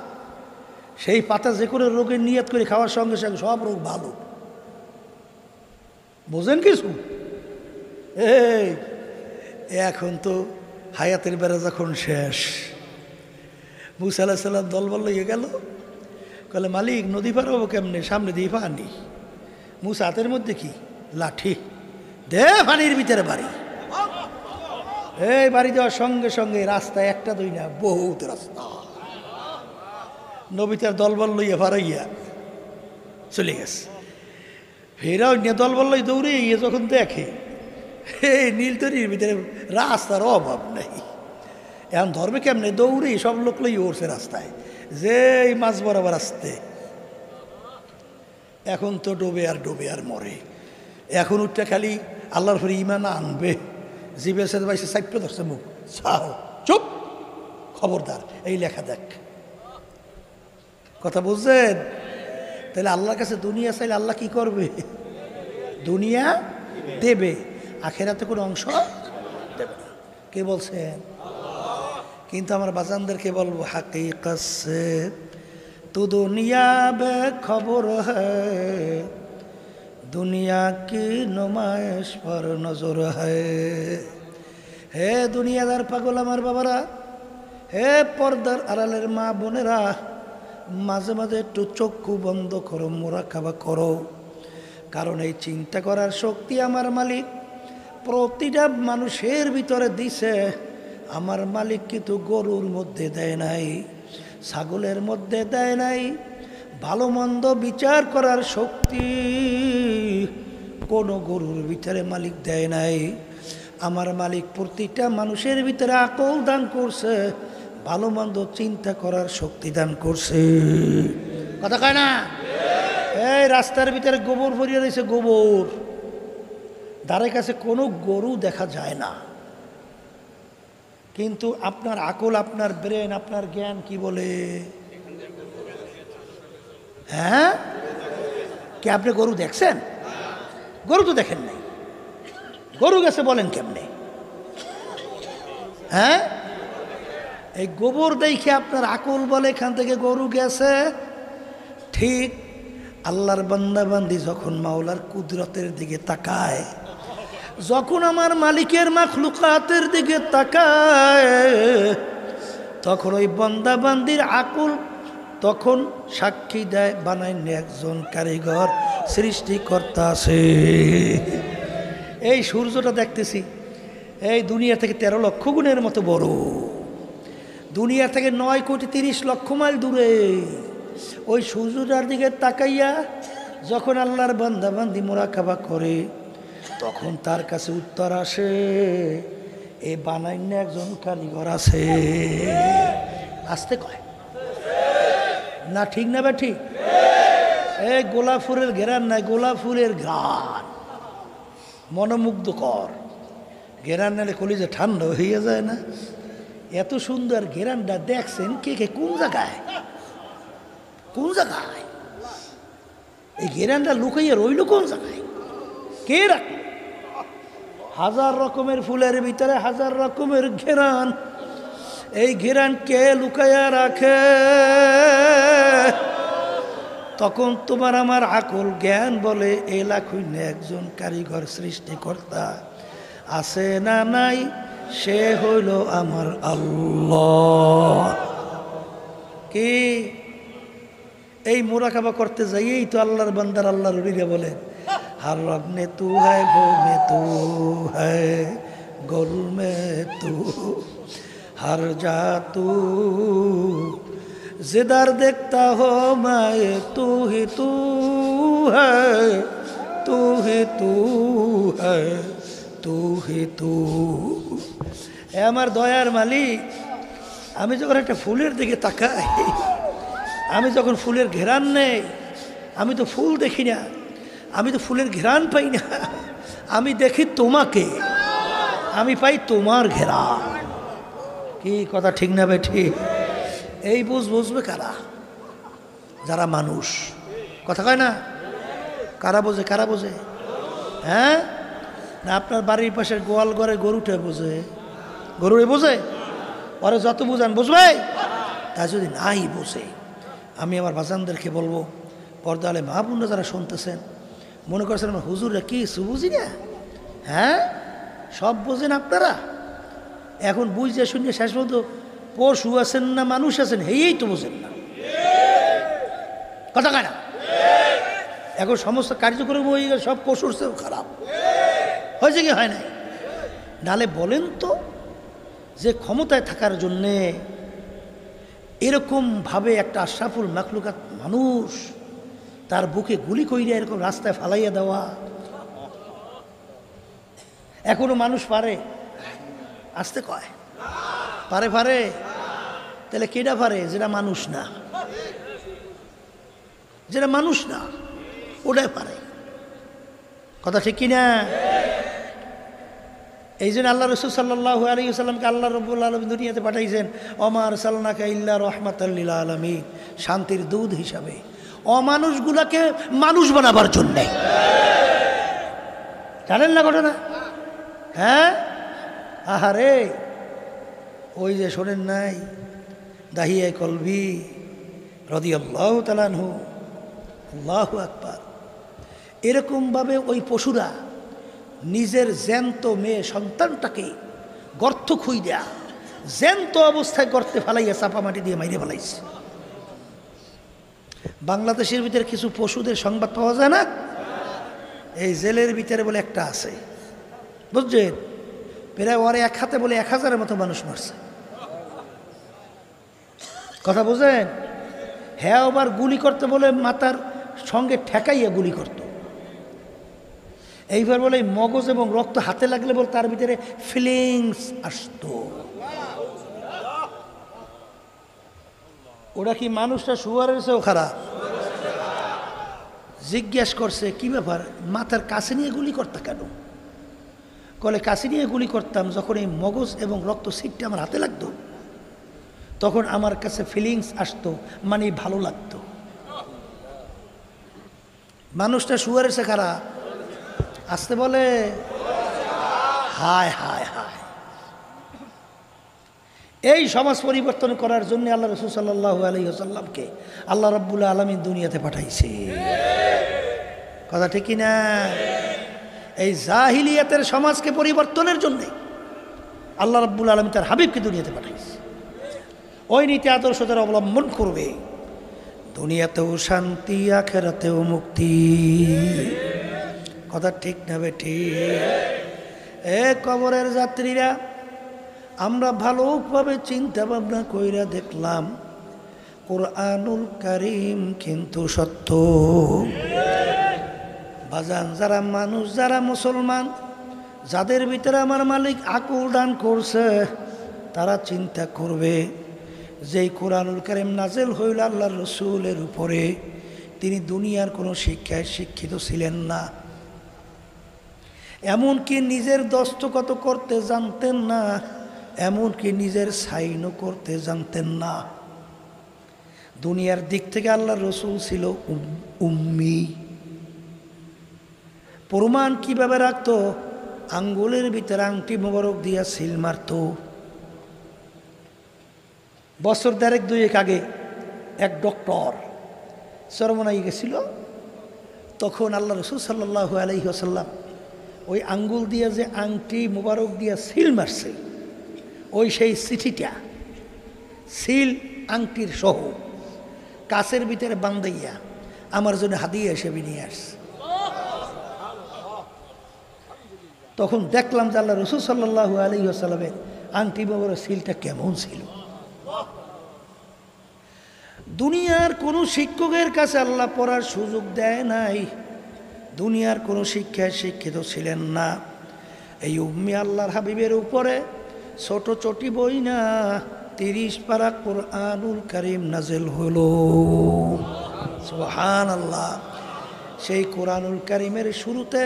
সেই পাতা যে কোনো রোগের নিয়ত করে খাওয়ার সঙ্গে সঙ্গে সব রোগ ভালো। বোঝেন কিছু? এই এখন তো হায়াতের বেড়া যখন শেষ, মুসা আলাইহিস সালাম দলবল লইয়ে গেল। কলে মালিক নদী পার হবো কেমনে, সামনে দিয়ে পানি। মুসা হাতের মধ্যে কি লাঠি, দে পানির ভিতরে বাড়ি। এই বাড়ি দেওয়ার সঙ্গে সঙ্গে রাস্তায় একটা দুই না বহুত রাস্তা, নবী তার দলবল লইয়া ফারাইয়া চলে গেছে। ফেরাও নিয়ে দলবল লই দৌড়ে গিয়ে যখন দেখে এই নীলতরির ভিতরে রাস্তার অভাব নাই, এখন ধর্মে কেমনে দৌড়ে সব লোক লই উঠছে রাস্তায়, যে মাছ বরাবর আসতে। এখন তো ডোবে আর মরে। এখন উঠটা খালি আল্লাহর ফরে ইমান আনবে। জিবের সাথে বাইসে সাইপ্য ধরছে মুখ, চাও চুপ, খবরদার এই লেখা দেখ। কথা বুঝছেন? তাহলে আল্লাহর কাছে দুনিয়া চাইলে আল্লাহ কি করবে? দুনিয়া দেবে, আখেরাতে কোনো অংশ দেবে না। কে বলছেন? কিন্তু আমার বাজানদেরকে বলবো হাকিকত সে তু দুনিয়া বে খবর হ্যায়, দুনিয়া কি নুমাইশ পর নজর হ্যায়। হে দুনিয়াদার পাগল আমার বাবারা, হে পর্দার আড়ালের মা বোনেরা, মাঝে মাঝে একটু চক্ষু বন্ধ করো, মোরাকাবা করো। কারণ এই চিন্তা করার শক্তি আমার মালিক প্রতিটা মানুষের ভিতরে দিছে। আমার মালিক কিন্তু গরুর মধ্যে দেয় নাই, ছাগলের মধ্যে দেয় নাই। ভালো মন্দ বিচার করার শক্তি কোনো গরুর ভিতরে মালিক দেয় নাই। আমার মালিক প্রতিটা মানুষের ভিতরে আকল দান করছে, ভালো মন্দ চিন্তা করার শক্তি দান করছে। কথা কয় না? এই রাস্তার ভিতরে গোবর ভরিয়ে রয়েছে, গোবর, ধারে কাছে কোনো গরু দেখা যায় না, কিন্তু আপনার আকল, আপনার ব্রেন, আপনার জ্ঞান কি বলে? হ্যাঁ, কি আপনি গরু দেখছেন? গরু তো দেখেন নাই, গরু গেছে বলেন কেমনে? হ্যাঁ, এই গোবর দেখে আপনার আকল বলে এখান থেকে গরু গেছে। ঠিক আল্লাহর বান্দা বান্দি যখন মাওলার কুদরতের দিকে তাকায়, যখন আমার মালিকের মাখলুকাতের দিকে তাকায়, তখন ওই বান্দা বান্দির আকল তখন সাক্ষী দেয় বানাইন একজন কারিগর সৃষ্টিকর্তা আছে। এই সূর্যটা দেখতেছি এই দুনিয়া থেকে 13 লক্ষ গুণের মতো বড়, দুনিয়া থেকে 9,30,00,000 মাইল দূরে। ওই সূর্যটার দিকে তাকাইয়া যখন আল্লাহর বান্দাবান্দি মুরাকাবা করে তখন তার কাছে উত্তর আসে, এ বানাইন একজন কারিগর আছে। আসতে কয় না, ঠিক না বা ঠিক? এই গোলাপ ফুলের ঘেরান নাই, গোলাপ ফুলের ঘ্রাণ মনোমুগ্ধকর। ঘেরান নালে কলিজা ঠান্ডা হয়ে যায় না? এত সুন্দর ঘেরানটা দেখছেন কে কে? কোন জায়গায়? কোন জায়গায় এই ঘেরানটা লুকাইয়া রইল? কোন জায়গায়? কে রাখল? হাজার রকমের ফুলের ভিতরে হাজার রকমের ঘেরান। এই ঘেরান কে লুকাইয়া রাখে? তখন তোমার আমার আকল জ্ঞান বলে এ লাখুইনে একজন কারিগর সৃষ্টিকর্তা আছে না নাই? সে হইল আমার আল্লাহ। কি এই মুরাকাবা করতে যাইয়েই তো আল্লাহর বান্দার আল্লাহর উড়িয়ে বলেন, हर रब में तू है, वो में तू है, गुल में तू, हर जा तू, जिधर देखता हो मैं तू ही तू है, तू ही तू है, तू ही तू। এ আমার দয়ার মালিক, আমি যখন একটা ফুলের দিকে তাকাই, আমি যখন ফুলের ঘেরান নেই, আমি তো ফুল দেখি না, আমি তো ফুলের ঘেরান পাই না, আমি দেখি তোমাকে, আমি পাই তোমার ঘেরান। কি কথা ঠিক না বে ঠিক? এই বুঝবে কারা? যারা মানুষ। কথা কয় না? কারা বোঝে? কারা বোঝে? হ্যাঁ না আপনার বাড়ির পাশের গোয়াল ঘরে গরুটা বোঝে? গরুরে বোঝে? পরে যত বুঝান বুঝবে? তা যদি নাই বোঝে, আমি আমার বাজানদেরকে বলবো, পর্দালে মা বোনরা যারা শুনতেছেন, মনে করছেন আমার হুজুররা কি বুঝি না? হ্যাঁ সব বোঝেন আপনারা। এখন বুঝতে শুনে শেষ পর্যন্ত পশু আছেন না মানুষ আছেন এই তো বোঝেন না। কথা কয় না? এখন সমস্ত কার্যক্রম হয়ে গেলে সব পশুর চেয়েও খারাপ হয়েছে কি হয় নাই? নালে বলেন তো যে ক্ষমতায় থাকার জন্যে এরকমভাবে একটা আশরাফুল মাখলুকাত মানুষ তার বুকে গুলি কইরা এরকম রাস্তায় ফালাইয়া দেওয়া এখনো মানুষ পারে? আসতে কয় পারে? পারে? তাহলে কেডা পারে? যেটা মানুষ না, যেটা মানুষ না ওটাই পারে। কথা ঠিক কিনা? এই জন্য আল্লাহ রাসূল সাল্লাল্লাহু আলাইহি ওয়াসাল্লামকে আল্লাহ রাব্বুল আলামিন দুনিয়াতে পাঠাইছেন ওমা আরসালনাকা ইল্লা রাহমাতাল লিল আলামিন, শান্তির দূত হিসাবে, অমানুষগুলাকে মানুষ বানাবার জন্যে। জানেন না ঘটনা? হ্যাঁ আহারে ওই যে শোনেন নাই দাহিয়া কলবি রাদিয়াল্লাহু তাআলা আনহু, আল্লাহু আকবার, এরকমভাবে ওই পশুরা নিজের জ্যান্ত মেয়ে সন্তানটাকে গর্ত খুই দেয়া, জ্যান্ত অবস্থায় গর্তে ফেলাইয়া চাপা মাটি দিয়ে মাইরে ফেলাইছে। বাংলাদেশের ভিতরে কিছু পশুদের সংবাদ পাওয়া যায় না? এই জেলের ভিতরে বলে একটা আছে, বুঝছেন? প্রায় ওরে এক হাতে বলে 1000-এর মতো মানুষ মারছে। কথা বুঝেন? হ্যাঁ আবার গুলি করতে বলে মাথার সঙ্গে ঠেকাইয়া গুলি করত। এইবার বলে মগজ এবং রক্ত হাতে লাগলে বলে তার ভিতরে ফিলিংস আসতো। ওরা কি মানুষটা শুয়ারের চেয়েও খারাপ? জিজ্ঞেস করছে কি ব্যাপার, মাথার কাছে নিয়ে গুলি করতে কেন? কলে কাছে নিয়ে গুলি করতাম যখন এই মগজ এবং রক্ত সিটটা আমার হাতে লাগতো তখন আমার কাছে ফিলিংস আসতো, মানে ভালো লাগতো। মানুষটা শুয়ারের চেয়ে খারাপ? আসতে বলে হায় হায় হায়। এই সমাজ পরিবর্তন করার জন্য আল্লাহ রাসূল সাল্লাল্লাহু আলাইহি ওয়াসাল্লামকে আল্লাহ রাব্বুল আলামিন দুনিয়াতে পাঠাইছে। কথা ঠিক কি না? এই জাহিলিয়াতের সমাজকে পরিবর্তনের জন্য আল্লাহ রাব্বুল আলামিন তার হাবিবকে দুনিয়াতে পাঠাইছে। ওই নীতি আদর্শ যারা অবলম্বন করবে দুনিয়াতেও শান্তি, আখেরাতেও মুক্তি। কথা ঠিক না বেঠি? এ কবরের যাত্রীরা, আমরা ভালোভাবে চিন্তা ভাবনা কইরা দেখলাম কোরআনুল কারীম কিন্তু সত্য। বাজান, যারা মানুষ, যারা মুসলমান, যাদের ভিতরে আমার মালিক আকল দান করছে, তারা চিন্তা করবে যেই কোরআনুল কারীম নাজেল হইল আল্লাহর রসুলের উপরে, তিনি দুনিয়ার কোনো শিক্ষায় শিক্ষিত ছিলেন না, এমনকি নিজের দস্তখত করতে জানতেন না, এমনকি নিজের সাইনও করতে জানতেন না। দুনিয়ার দিক থেকে আল্লাহর রসুল ছিল উম্মি। প্রমাণ কিভাবে রাখতো? আঙ্গুলের ভিতরে আংটি মোবারক দিয়া সিল মারত। বছর 1.5-2 আগে এক ডক্টর চরমনাই গেছিল, তখন আল্লাহ রসুল সাল্লাল্লাহু আলাইহি ওয়াসাল্লাম ওই আঙ্গুল দিয়া যে আংটি মোবারক দিয়া সিল মারছে, ওই সেই চিঠিটা সিল আংটির সহ কাছের ভিতরে বান্ধাইয়া আমার জন্য হাদিয়া হিসেবে নিয়ে আসছে। তখন দেখলাম যে আল্লাহ রসুল সাল্লাল্লাহু আলাইহি ওয়াসাল্লামের আংটি মোবারক সিলটা কেমন ছিল। দুনিয়ার কোনো শিক্ষকের কাছে আল্লাহ পড়ার সুযোগ দেয় নাই, দুনিয়ার কোনো শিক্ষায় শিক্ষিত ছিলেন না। এই উম্মি আল্লাহর হাবিবের উপরে ছোট ছোটি বই না 30 পারা কোরআনুল কারীম নাজেল হলো। সুবহানাল্লাহ। সেই কোরআনুল কারীমের শুরুতে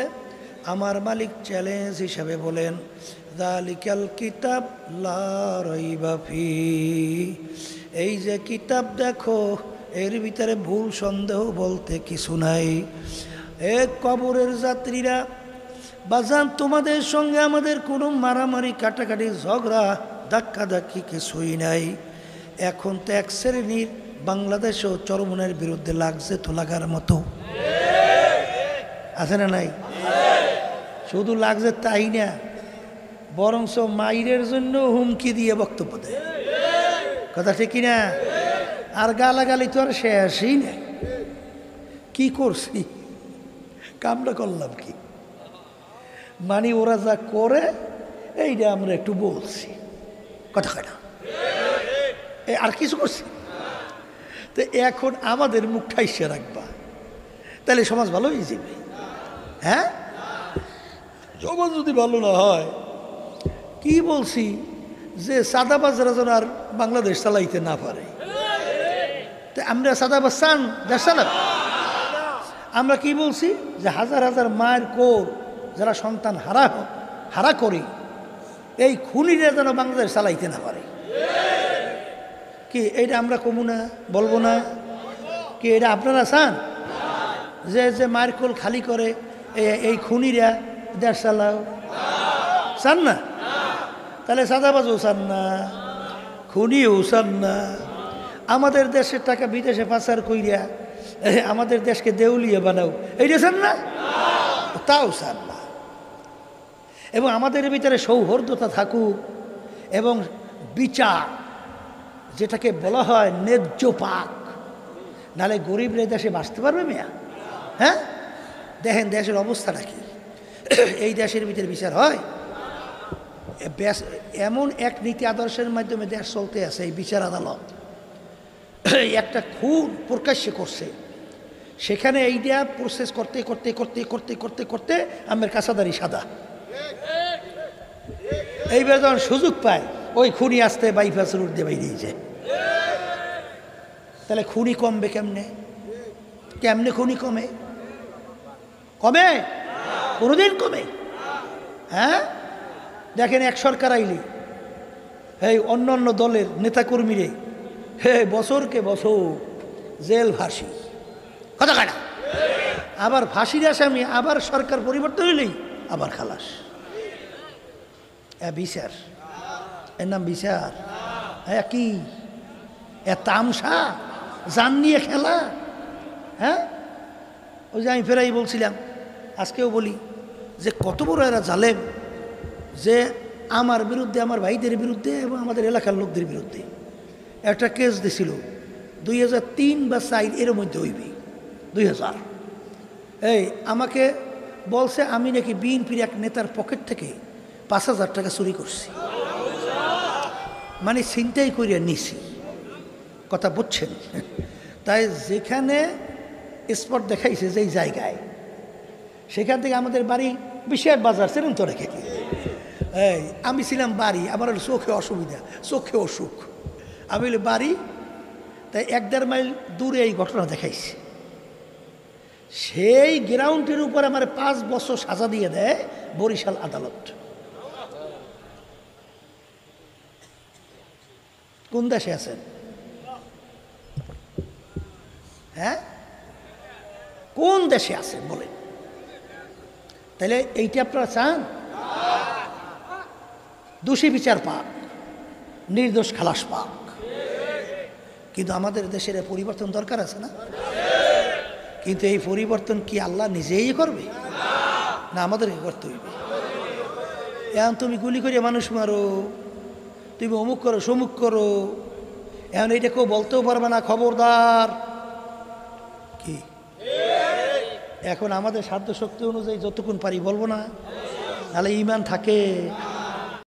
আমার মালিক চ্যালেঞ্জ হিসাবে বলেন, যালিকাল কিতাব লা রাইবা ফি, এই যে কিতাব দেখো, এর ভিতরে ভুল সন্দেহ বলতে কিছু নাই। এ কবরের যাত্রীরা, বাজান, তোমাদের সঙ্গে আমাদের কোনো মারামারি, কাটাকাটি, ঝগড়া, ধাক্কাধাক্কি কিছুই নাই। এখন তো এক শ্রেণীর বাংলাদেশও চরমনের বিরুদ্ধে লাগছে তো লাগার মতো, আছে না নাই? শুধু লাগছে তাই না, বরঞ্চ মাইরের জন্য হুমকি দিয়ে বক্তব্য দেয়। কথা ঠিক কিনা? আর গালাগালি তো আর শেষই না। কি করছি, কামটা করলাম কি, মানে ওরা যা করে এইটা আমরা একটু বলছি, কথা কয় না, আর কিছু করছি। তো এখন আমাদের মুখ ঠাইসে রাখবা, তাহলে সমাজ ভালো হয়ে যাবে। হ্যাঁ, সমাজ যদি ভালো না হয়, কি বলছি যে সাদাবাজরা যেন আর বাংলাদেশ চালাইতে না পারে। তো আমরা সাদাবাজ চান দেশ চালাব? আমরা কি বলছি যে হাজার হাজার মায়ের কোর যারা সন্তান হারা করি, এই খুনিরা যেন বাংলাদেশ চালাইতে না পারে। কি এইটা আমরা কমু না, বলবো না? কি এটা আপনারা চান যে যে মায়ের কোল খালি করে এই খুনিরা দেশ চালাও? চান না? তাহলে সাদাবাজও চান না, খুনিও চান না। আমাদের দেশের টাকা বিদেশে পাচার কইরা আমাদের দেশকে দেউলিয়া বানাও, এইটা চান না? তাও চান না। এবং আমাদের ভিতরে সৌহার্দ্যতা থাকুক এবং বিচার, যেটাকে বলা হয় ন্যায্য পাক, নাহলে গরিবরা দেশে বাঁচতে পারবে মেয়া? হ্যাঁ, দেখেন দেশের অবস্থাটা কি। এই দেশের ভিতরে বিচার হয়? এমন এক নীতি আদর্শের মাধ্যমে দেশ চলতে আছে। এই বিচার আদালত একটা খুন প্রকাশ্যে করছে, সেখানে এইটা প্রসেস করতে করতে করতে করতে করতে করতে আমার কাছাদারি সাদা। এইবার যখন সুযোগ পায়, ওই খুনি আসতে বাইপাস রুট দিয়ে বাইরে যায়। তাহলে খুনি কমবে কেমনে? কেমনে খুনি কমে? কমে? কোনোদিন কমে? হ্যাঁ, দেখেন এক সরকার আইলি এই অন্য অন্য দলের নেতাকর্মীরে বছরকে বছর জেল ফাঁসি, কথা কাটা, আবার ফাঁসির আসামি, আবার সরকার পরিবর্তন হইলেই আবার খালাস। বিচার, এর নাম বিচার? কি তামসা, জান নিয়ে খেলা? হ্যাঁ, ওই যে আমি ফেরাই বলছিলাম, আজকেও বলি যে কত বড় এরা জালেম, যে আমার বিরুদ্ধে, আমার ভাইদের বিরুদ্ধে এবং আমাদের এলাকার লোকদের বিরুদ্ধে একটা কেস দিছিল 2003 বা 4 এর মধ্যে হইবে 2000। এই আমাকে বলছে আমি নাকি বিএনপির এক নেতার পকেট থেকে 5,000 টাকা চুরি করছি, মানে ছিনতাই করিয়া নিছি। কথা বুঝছেন? তাই যেখানে স্পট দেখাইছে যেই জায়গায়, সেখান থেকে আমাদের বাড়ি বিশাল বাজার, সেরকম তো রেখে কি এই আমি ছিলাম বাড়ি, আমার হলো চোখে অসুবিধা, চোখে অসুখ, আমি হলো বাড়ি। তাই 1-1.5 মাইল দূরে এই ঘটনা দেখাইছে। সেই গ্রাউন্ডের উপর আমার 5 বছর সাজা দিয়ে দেয় বরিশাল আদালত। কোন দেশে আছেন? হ্যাঁ, কোন দেশে আছেন বলেন? তাহলে এইটা আপনারা চান? দোষী বিচার পাক, নির্দোষ খালাস পাক। কিন্তু আমাদের দেশের পরিবর্তন দরকার আছে না? কিন্তু এই পরিবর্তন কি আল্লাহ নিজেই করবে, না আমাদেরকে করতে হইবে? এখন তুমি গুলি করে মানুষ মারো, তুমি অমুক করো সমুক করো, এখন এইটা কেউ বলতেও পারবে না, খবরদার। কি এখন আমাদের সাধ্য শক্তি অনুযায়ী যতক্ষণ পারি বলবো না, নাহলে ইমান থাকে।